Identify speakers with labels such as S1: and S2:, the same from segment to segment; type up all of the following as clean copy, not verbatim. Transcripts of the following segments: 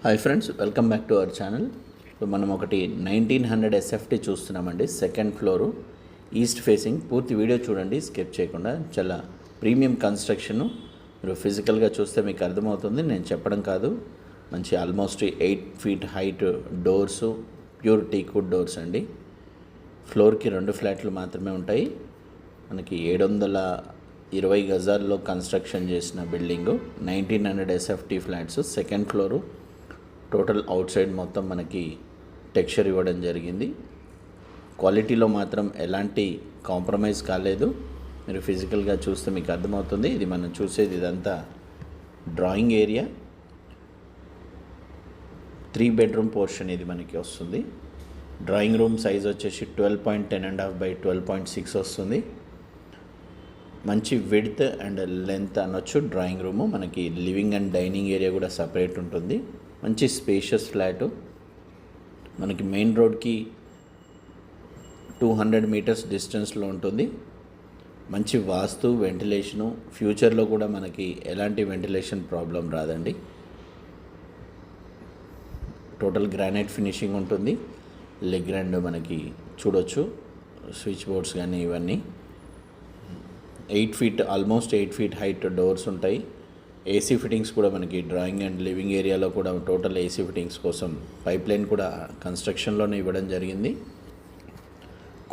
S1: Hi friends, welcome back to our channel. ఇప్పుడు మనం ఒకటి 1900 ఎస్ఎఫ్టీ చూస్తున్నామండి. Second floor, east facing. పూర్తి వీడియో చూడండి, స్కిప్ చేయకుండా. చాలా ప్రీమియం కన్స్ట్రక్షను. మీరు ఫిజికల్గా చూస్తే మీకు అర్థమవుతుంది, నేను చెప్పడం కాదు. మంచి almost 8 feet height doors, pure teakwood doors అండి. ఫ్లోర్కి 2 ఫ్లాట్లు మాత్రమే ఉంటాయి. మనకి 720 గజాల్లో కన్స్ట్రక్షన్ చేసిన building, 1900 SFT flats, second floor. Total out side మొత్తం మనకి టెక్స్చర్ ఇవ్వడం జరిగింది. క్వాలిటీలో మాత్రం ఎలాంటి కాంప్రమైజ్ కాలేదు. మీరు ఫిజికల్గా చూస్తే మీకు అర్థమవుతుంది. ఇది మనం చూసేది ఇదంతా డ్రాయింగ్ ఏరియా. 3 bedroom పోర్షన్ ఇది మనకి వస్తుంది. డ్రాయింగ్ రూమ్ సైజ్ వచ్చేసి 12.10.5 by 12.6 వస్తుంది. మంచి విడ్త్ అండ్ లెంత్ అనొచ్చు డ్రాయింగ్ రూము. మనకి లివింగ్ అండ్ డైనింగ్ ఏరియా కూడా సపరేట్ ఉంటుంది. మంచి స్పేషియస్ ఫ్లాటు. మనకి మెయిన్ రోడ్కి 200 meters డిస్టెన్స్లో ఉంటుంది. మంచి వాస్తు, వెంటిలేషను. ఫ్యూచర్లో కూడా మనకి ఎలాంటి వెంటిలేషన్ ప్రాబ్లం రాదండి. టోటల్ గ్రానైట్ ఫినిషింగ్ ఉంటుంది. లెగ్ ర్యాండ్ మనకి చూడొచ్చు, స్విచ్ బోర్డ్స్ కానీ ఇవన్నీ. 8 feet, almost 8 feet height doors ఉంటాయి. ఏసీ ఫిట్టింగ్స్ కూడా మనకి డ్రాయింగ్ అండ్ లివింగ్ ఏరియాలో కూడా టోటల్ ఏసీ ఫిట్టింగ్స్ కోసం పైప్ లైన్ కూడా కన్స్ట్రక్షన్లోనే ఇవ్వడం జరిగింది.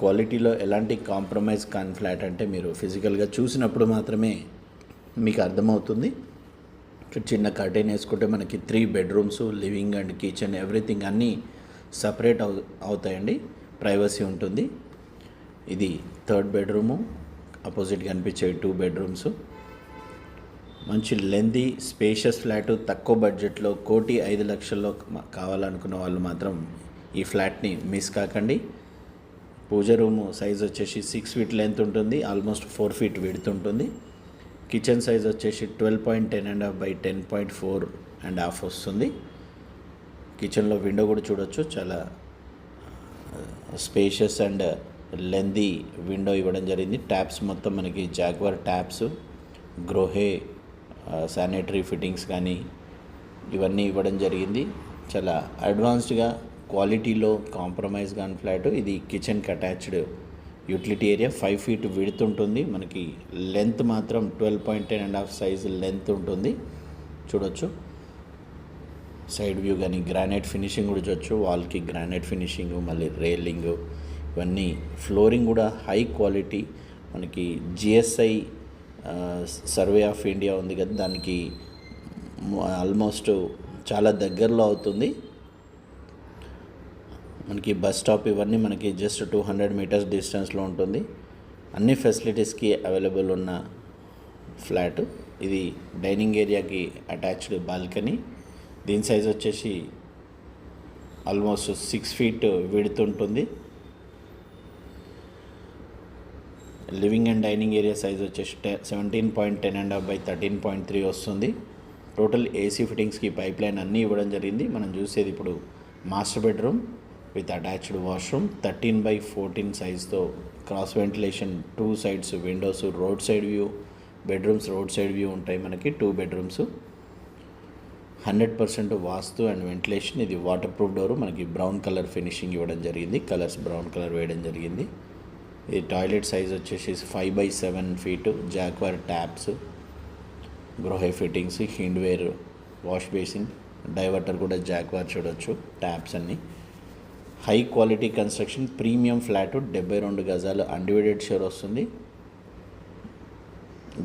S1: క్వాలిటీలో ఎలాంటి కాంప్రమైజ్ కాని ఫ్లాట్ అంటే మీరు ఫిజికల్గా చూసినప్పుడు మాత్రమే మీకు అర్థమవుతుంది. చిన్న కర్టెన్ వేసుకుంటే మనకి 3 bedrooms, living and kitchen, everything అన్నీ సపరేట్ అవుతాయండి. ప్రైవసీ ఉంటుంది. ఇది 3rd bedroom. అపోజిట్ కనిపించే 2 bedrooms. మంచి లెంతీ స్పేషియస్ ఫ్లాట్. తక్కువ బడ్జెట్లో 1,05,00,000లో కావాలనుకున్న వాళ్ళు మాత్రం ఈ ఫ్లాట్ని మిస్ కాకండి. పూజ రూము సైజ్ వచ్చేసి 6 feet లెంత్ ఉంటుంది, ఆల్మోస్ట్ 4 feet విడ్త్ ఉంటుంది. కిచెన్ సైజ్ వచ్చేసి 12.10.5 by 10.4.5 వస్తుంది. కిచెన్లో విండో కూడా చూడొచ్చు, చాలా స్పేషియస్ అండ్ లెంతీ విండో ఇవ్వడం జరిగింది. ట్యాప్స్ మొత్తం మనకి jaguar taps, Grohe sanitary fittings కానీ ఇవన్నీ ఇవ్వడం జరిగింది. చాలా అడ్వాన్స్డ్గా క్వాలిటీలో కాంప్రమైజ్ కాని ఫ్లాట్. ఇది కిచెన్కి attached utility area. 5 feet width ఉంటుంది. మనకి లెంత్ మాత్రం 12.10.5 సైజ్ లెంత్ ఉంటుంది. చూడొచ్చు సైడ్ వ్యూ కానీ గ్రానైట్ ఫినిషింగ్ కూడా చూడొచ్చు. వాల్కి గ్రానైట్ ఫినిషింగ్, మళ్ళీ రైలింగ్, ఇవన్నీ. ఫ్లోరింగ్ కూడా హై క్వాలిటీ. మనకి జిఎస్ఐ సర్వే ఆఫ్ ఇండియా ఉంది కదా, దానికి ఆల్మోస్ట్ చాలా దగ్గరలో అవుతుంది. మనకి బస్ స్టాప్ ఇవన్నీ మనకి జస్ట్ 200 meters డిస్టెన్స్లో ఉంటుంది. అన్ని ఫెసిలిటీస్కి అవైలబుల్ ఉన్న ఫ్లాట్. ఇది డైనింగ్ ఏరియాకి అటాచ్డ్ బాల్కనీ. దీని సైజ్ వచ్చేసి ఆల్మోస్ట్ 6 feet విడ్త్ ఉంటుంది. Living and dining area size వచ్చేసి 17.10.5 by 13.3 వస్తుంది. టోటల్ ఏసీ ఫిట్టింగ్స్కి పైప్ లైన్ అన్నీ ఇవ్వడం జరిగింది. మనం చూసేది ఇప్పుడు master bedroom with attached washroom, 13 by 14 సైజ్తో cross ventilation, 2 sides windows, road side view. Bedrooms road side view ఉంటాయి మనకి. 2 bedrooms, 100% వాస్తు అండ్ వెంటిలేషన్. ఇది వాటర్ ప్రూఫ్ డోరు. మనకి బ్రౌన్ కలర్ ఫినిషింగ్ ఇవ్వడం జరిగింది. కలర్స్ బ్రౌన్ కలర్ వేయడం జరిగింది. ఈ టాయిలెట్ సైజ్ వచ్చేసి 5 by 7 feet, జాక్వార్ ట్యాప్స్, గృహ fittings, Hindware, wash basin, diverter కూడా జాక్వార్ చూడొచ్చు. ట్యాప్స్ అన్నీ high quality construction. Premium flat, 72 గజాలు అన్డివైడెడ్ షేర్ వస్తుంది.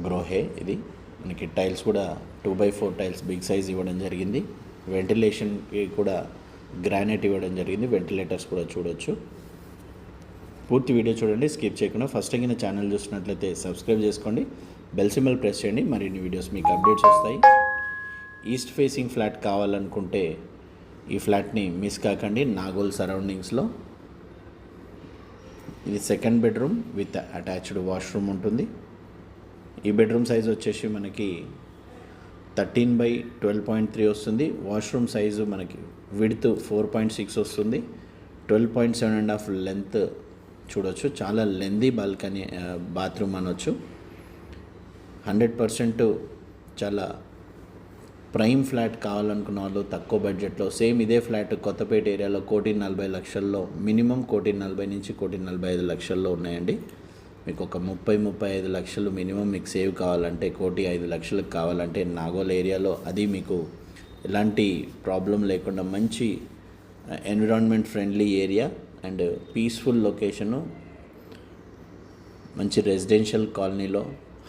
S1: గ్రోహే ఇది. మనకి టైల్స్ కూడా 2x4 టైల్స్ బిగ్ సైజ్ ఇవ్వడం జరిగింది. వెంటిలేషన్కి కూడా గ్రానైట్ ఇవ్వడం జరిగింది. వెంటిలేటర్స్ కూడా చూడొచ్చు. పూర్తి వీడియో చూడండి, స్కిప్ చేయకుండా. ఫస్ట్ టైం ఛానల్ చూసినట్లయితే సబ్స్క్రైబ్ చేసుకోండి, బెల్ సింబల్ ప్రెస్ చేయండి. మరిన్ని వీడియోస్ మీకు అప్డేట్స్ వస్తాయి. ఈస్ట్ ఫేసింగ్ ఫ్లాట్ కావాలనుకుంటే ఈ ఫ్లాట్ని మిస్ కాకండి. నాగోల్ సరౌండింగ్స్లో. ఇది 2nd bedroom with attached washroom ఉంటుంది. ఈ బెడ్రూమ్ సైజ్ వచ్చేసి మనకి 13 by 12.3 వస్తుంది. వాష్రూమ్ సైజు మనకి విడ్త్ 4.6 వస్తుంది. 12.7.5 లెంత్ చూడొచ్చు. చాలా లెందీ బాల్కనీ, బాత్రూమ్ అనొచ్చు. 100% చాలా ప్రైమ్ ఫ్లాట్ కావాలనుకున్న వాళ్ళు తక్కువ బడ్జెట్లో సేమ్ ఇదే ఫ్లాట్ కొత్తపేట ఏరియాలో 1,40,00,000లో మినిమం 1,40,00,000 నుంచి 1,45,00,000లో ఉన్నాయండి. మీకు ఒక 30-35 లక్షలు మినిమం మీకు సేవ్ కావాలంటే 1,05,00,000 కావాలంటే నాగోల్ ఏరియాలో, అది మీకు ఎలాంటి ప్రాబ్లం లేకుండా మంచి environment friendly area and peaceful location, మంచి రెసిడెన్షియల్ కాలనీలో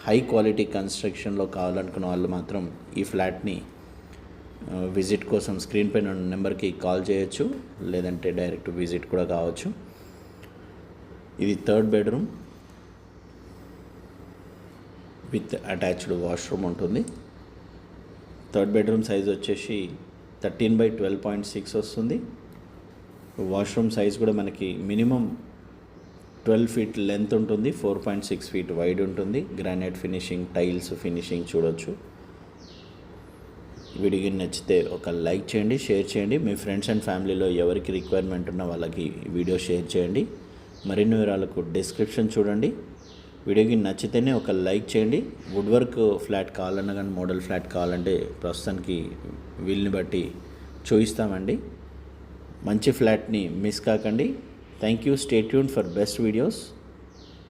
S1: హై క్వాలిటీ కన్స్ట్రక్షన్లో కావాలనుకున్న వాళ్ళు మాత్రం ఈ ఫ్లాట్ని విజిట్ కోసం స్క్రీన్ పైన ఉన్న నెంబర్కి కాల్ చేయొచ్చు, లేదంటే డైరెక్ట్ విజిట్ కూడా కావచ్చు. ఇది 3rd bedroom with attached washroom ఉంటుంది. 3rd బెడ్రూమ్ సైజ్ వచ్చేసి 13/12.6 వస్తుంది. వాష్రూమ్ సైజ్ కూడా మనకి మినిమం 12 ఫీట్ లెంత్ ఉంటుంది, 4.6 ఫీట్ వైడ్ ఉంటుంది. గ్రానైట్ ఫినిషింగ్, టైల్స్ ఫినిషింగ్ చూడొచ్చు. వీడియో నచ్చితే ఒక లైక్ చేయండి, షేర్ చేయండి. మీ ఫ్రెండ్స్ అండ్ ఫ్యామిలీలో ఎవరికి రిక్వైర్మెంట్ ఉన్న వాళ్ళకి వీడియో షేర్ చేయండి. మరిన్ని వివరాలకు డిస్క్రిప్షన్ చూడండి. వీడియోకి నచ్చితేనే ఒక లైక్ చేయండి. వుడ్ వర్క్ ఫ్లాట్ కావాలన్నా కానీ మోడల్ ఫ్లాట్ కావాలంటే ప్రస్తుతానికి వీళ్ళని బట్టి చూపిస్తామండి. మంచి ఫ్లాట్ని మిస్ కాకండి. Thank you. Stay tuned for best videos.